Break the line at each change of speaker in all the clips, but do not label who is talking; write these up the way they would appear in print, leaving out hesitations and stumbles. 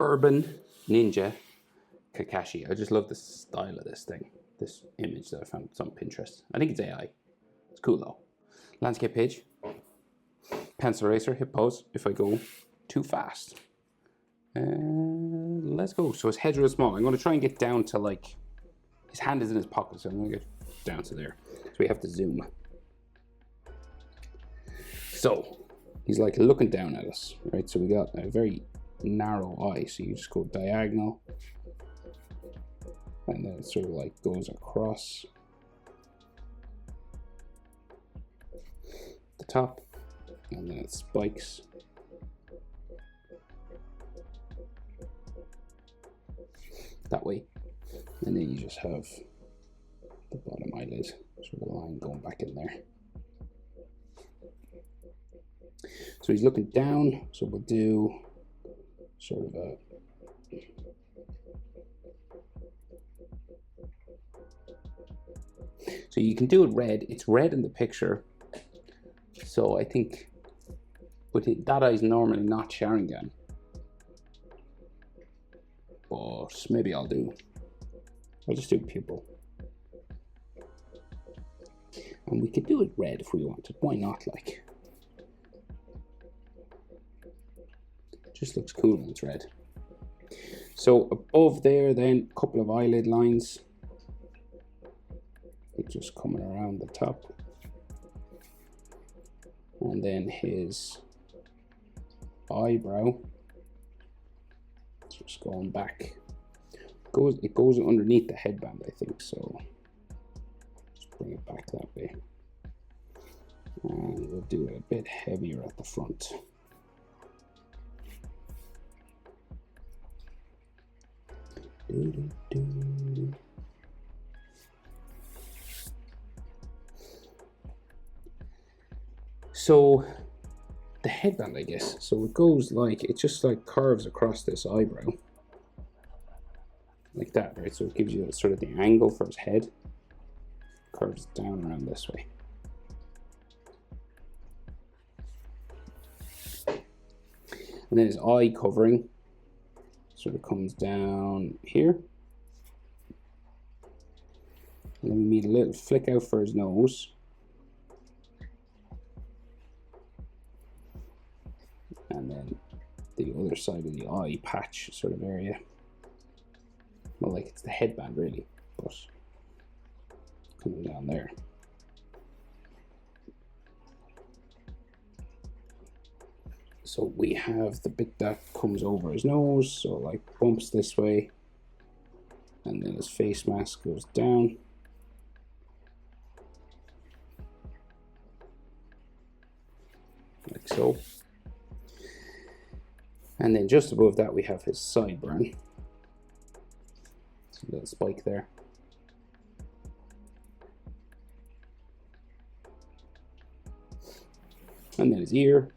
Urban Ninja Kakashi. I just love the style of this thing. This image that I found on Pinterest. I think it's AI. It's cool though. Landscape page. Pencil eraser, hip pose if I go too fast. Let's go. So his head's real small. I'm going to try and get down to like, his hand is in his pocket, so I'm going to get down to there. So we have to zoom. So he's like looking down at us, right? So we got a very narrow eye. So you just go diagonal. And then it sort of like goes across the top. And then it spikes. That way. And then you just have the bottom eyelid, sort of line going back in there. So he's looking down, so we'll do sort of a so you can do it red. It's red in the picture. So I think, but that eye's normally not Sharingan. But maybe I'll just do pupil. And we could do it red if we wanted. Why not? Like, just looks cool when it's red. So above there, then a couple of eyelid lines. It's just coming around the top. And then his eyebrow. Just going back. It goes underneath the headband, I think, so just bring it back that way. And we'll do it a bit heavier at the front. So the headband, I guess, so it goes like, it just like curves across this eyebrow like that, right? So it gives you sort of the angle for his head, curves down around this way. And then his eye covering sort of comes down here. And then we need a little flick out for his nose. And then the other side of the eye patch sort of area. Well, like it's the headband really, but coming down there. So we have the bit that comes over his nose, so like bumps this way, and then his face mask goes down. Like so. And then just above that we have his sideburn. So a little spike there. And then his ear.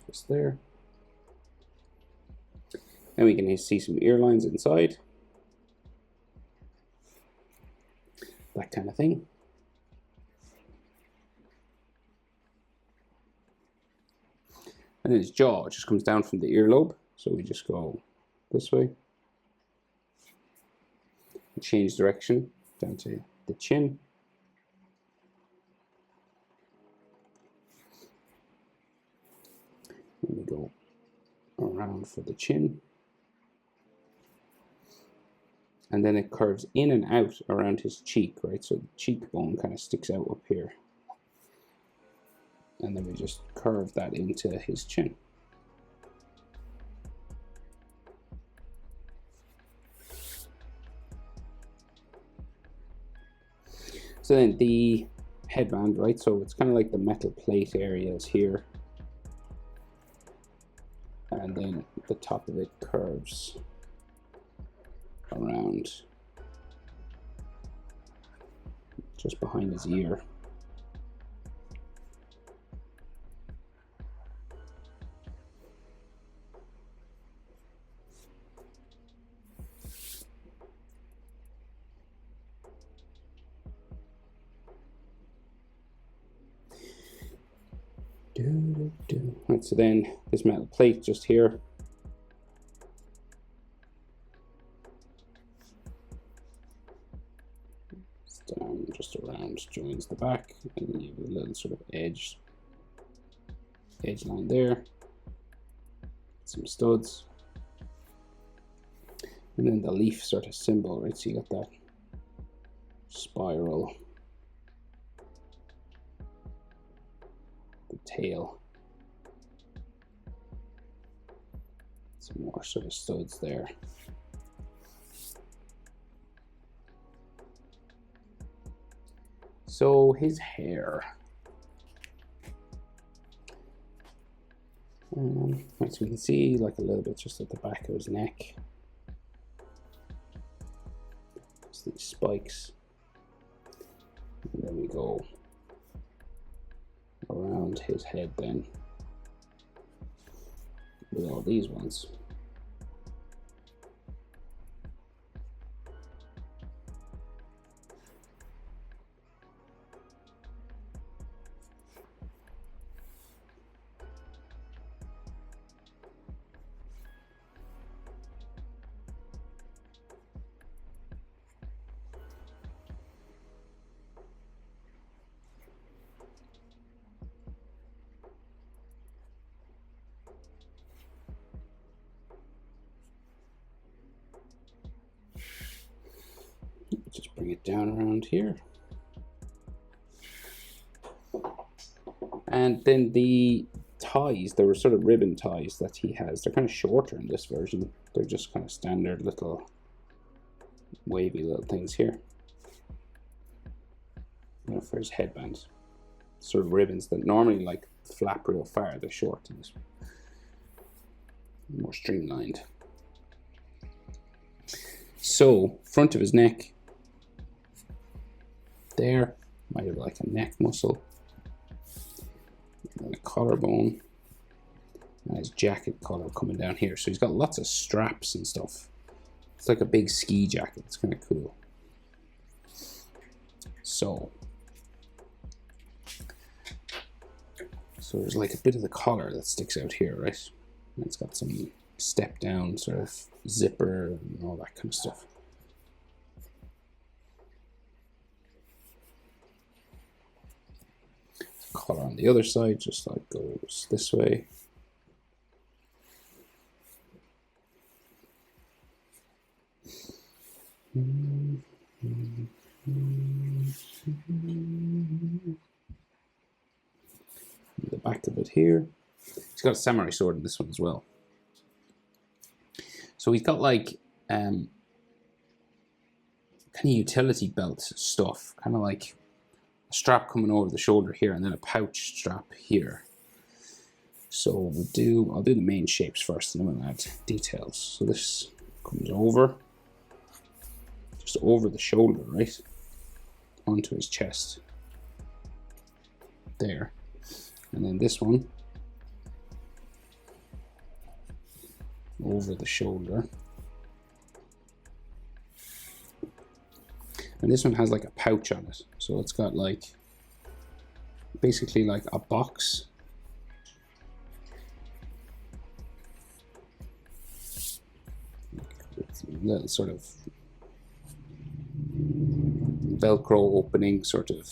Just there. Then we can see some ear lines inside. That kind of thing. And then his jaw just comes down from the earlobe. So we just go this way. Change direction down to the chin. And we go around for the chin. And then it curves in and out around his cheek, right? So the cheekbone kind of sticks out up here. And then we just curve that into his chin. So then the headband, right? So it's kind of like the metal plate areas here. And then the top of it curves around just behind his ear. Right, so then this metal plate just here. It's down just around, joins the back, and then you have a little sort of edge line there. Some studs. And then the leaf sort of symbol, right? So you got that spiral, the tail, some more sort of studs there. So his hair. Right, so we can see like a little bit just at the back of his neck. Just these spikes. And then we go around his head then with all these ones. Just bring it down around here. And then the ties, there were sort of ribbon ties that he has. They're kind of shorter in this version. They're just kind of standard little wavy little things here. You know, for his headband. Sort of ribbons that normally like flap real far. They're short and more streamlined. So, front of his neck. There, might have like a neck muscle, and a collarbone, and his jacket collar coming down here. So he's got lots of straps and stuff. It's like a big ski jacket. It's kind of cool. So there's like a bit of the collar that sticks out here, right? And it's got some step down sort of zipper and all that kind of stuff. Collar on the other side just like goes this way. The back of it here. He's got a samurai sword in this one as well. So he's got like kind of utility belt stuff, kind of like a strap coming over the shoulder here, and then a pouch strap here. So I'll do the main shapes first, and then we'll add details. So this comes over, just over the shoulder, right, onto his chest, there, and then this one over the shoulder. And this one has like a pouch on it. So it's got like, basically like a box. With little sort of Velcro opening sort of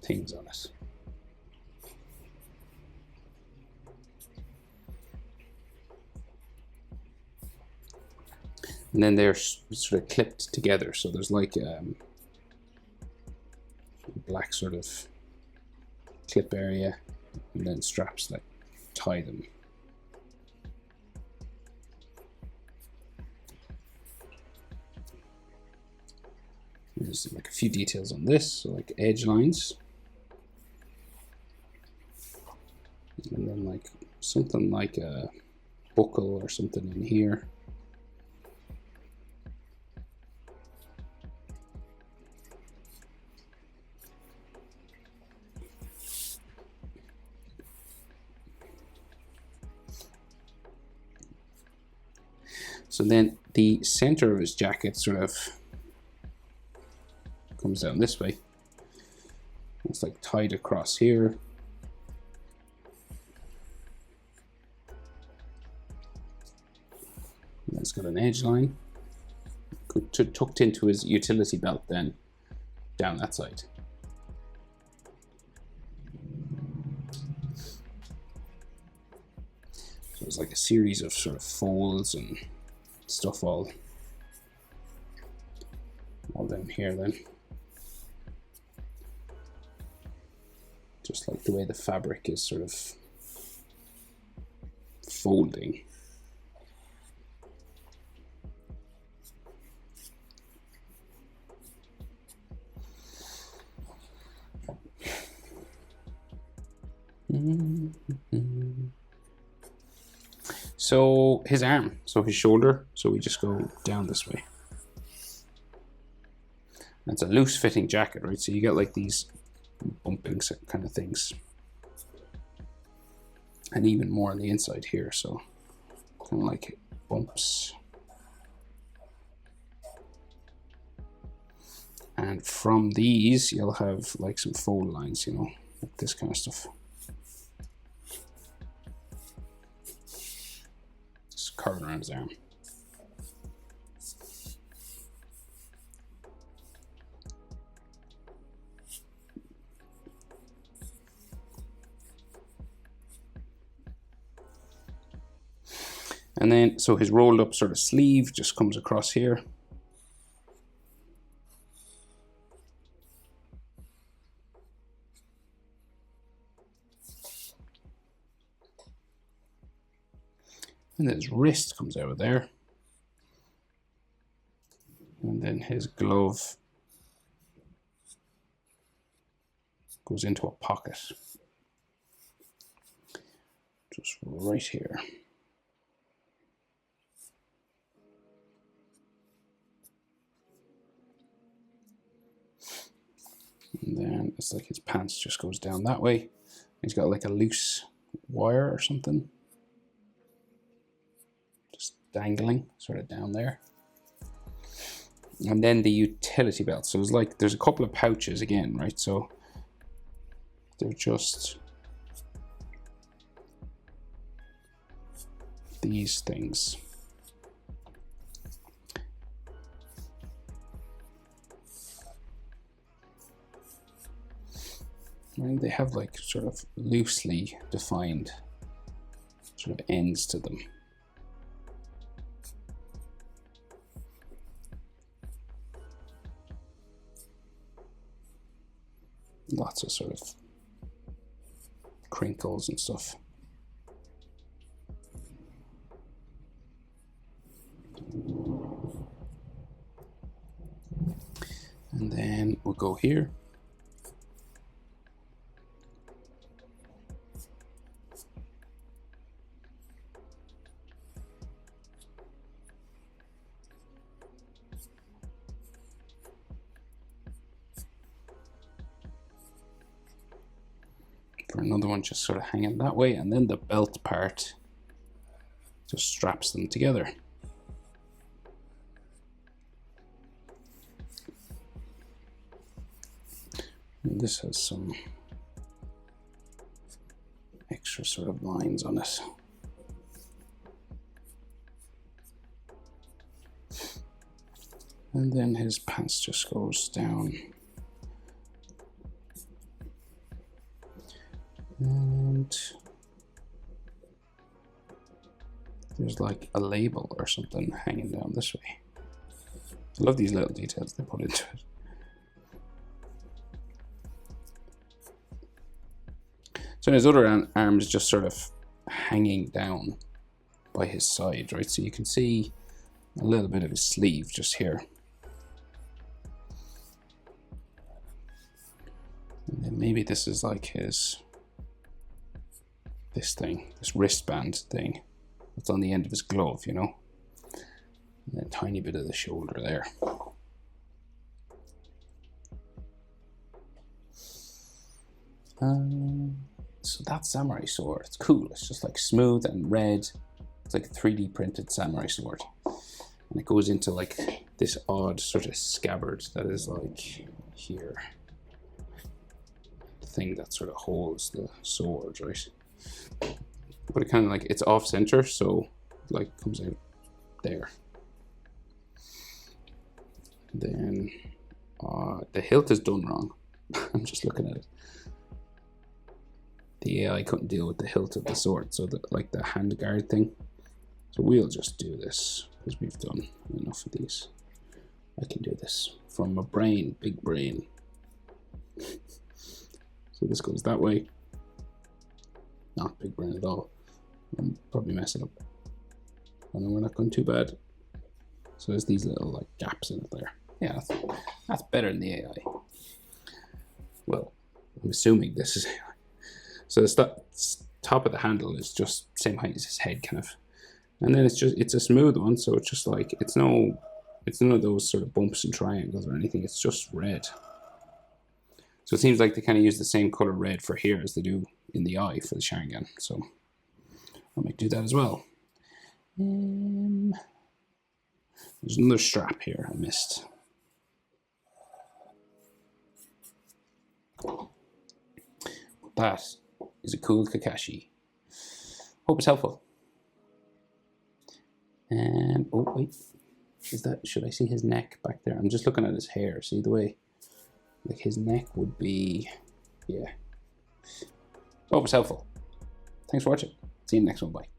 things on it. And then they're sort of clipped together, so there's like a black sort of clip area, and then straps that tie them. There's like a few details on this, so like edge lines, and then like something like a buckle or something in here. So then the center of his jacket sort of comes down this way. It's like tied across here, And it's got an edge line. Tucked into his utility belt then, down that side. So it's like a series of sort of folds and stuff all down here then. Just like the way the fabric is sort of folding. So his arm, so his shoulder, so we just go down this way. And it's a loose fitting jacket, right? So you get like these bumping kind of things. And even more on the inside here, so kind of like bumps. And from these, you'll have like some fold lines, you know, like this kind of stuff. Just curving around his arm. And then, so his rolled up sort of sleeve just comes across here. And his wrist comes out of there. And then his glove goes into a pocket. Just right here. And then it's like his pants just goes down that way. He's got like a loose wire or something. Just dangling sort of down there. And then the utility belt. So it's like there's a couple of pouches again, right? So they're just these things. Right? They have like sort of loosely defined sort of ends to them. Lots of sort of crinkles and stuff. And then we'll go here. For another one just sort of hanging that way, and then the belt part just straps them together. And this has some extra sort of lines on it. And then his pants just goes down. And there's like a label or something hanging down this way. I love these little details they put into it. So his other arm is just sort of hanging down by his side, right? So you can see a little bit of his sleeve just here. And then maybe this is like his, this thing, this wristband thing that's on the end of his glove, you know? And a tiny bit of the shoulder there. So that samurai sword, it's cool. It's just like smooth and red. It's like a 3D printed samurai sword. And it goes into like this odd sort of scabbard that is like here. The thing that sort of holds the sword, right? But it kind of like, it's off center, so like comes out there. And then the hilt is done wrong. I'm just looking at it. The AI couldn't deal with the hilt of the sword, so like the hand guard thing. So we'll just do this because we've done enough of these. I can do this from my brain, big brain. So this goes that way. Not big brain at all. I'm probably messing up. I know we're not going too bad. So there's these little like gaps in it there. Yeah, that's better than the AI. Well, I'm assuming this is AI. So the top of the handle is just same height as his head, kind of. And then it's a smooth one, so it's just like it's none of those sort of bumps and triangles or anything. It's just red. So it seems like they kind of use the same color red for here as they do in the eye for the Sharingan. So I might do that as well. There's another strap here I missed. That is a cool Kakashi. Hope it's helpful. And oh wait, should I see his neck back there? I'm just looking at his hair. See the way, like his neck would be, yeah. Hope it's helpful. Thanks for watching. See you in the next one. Bye.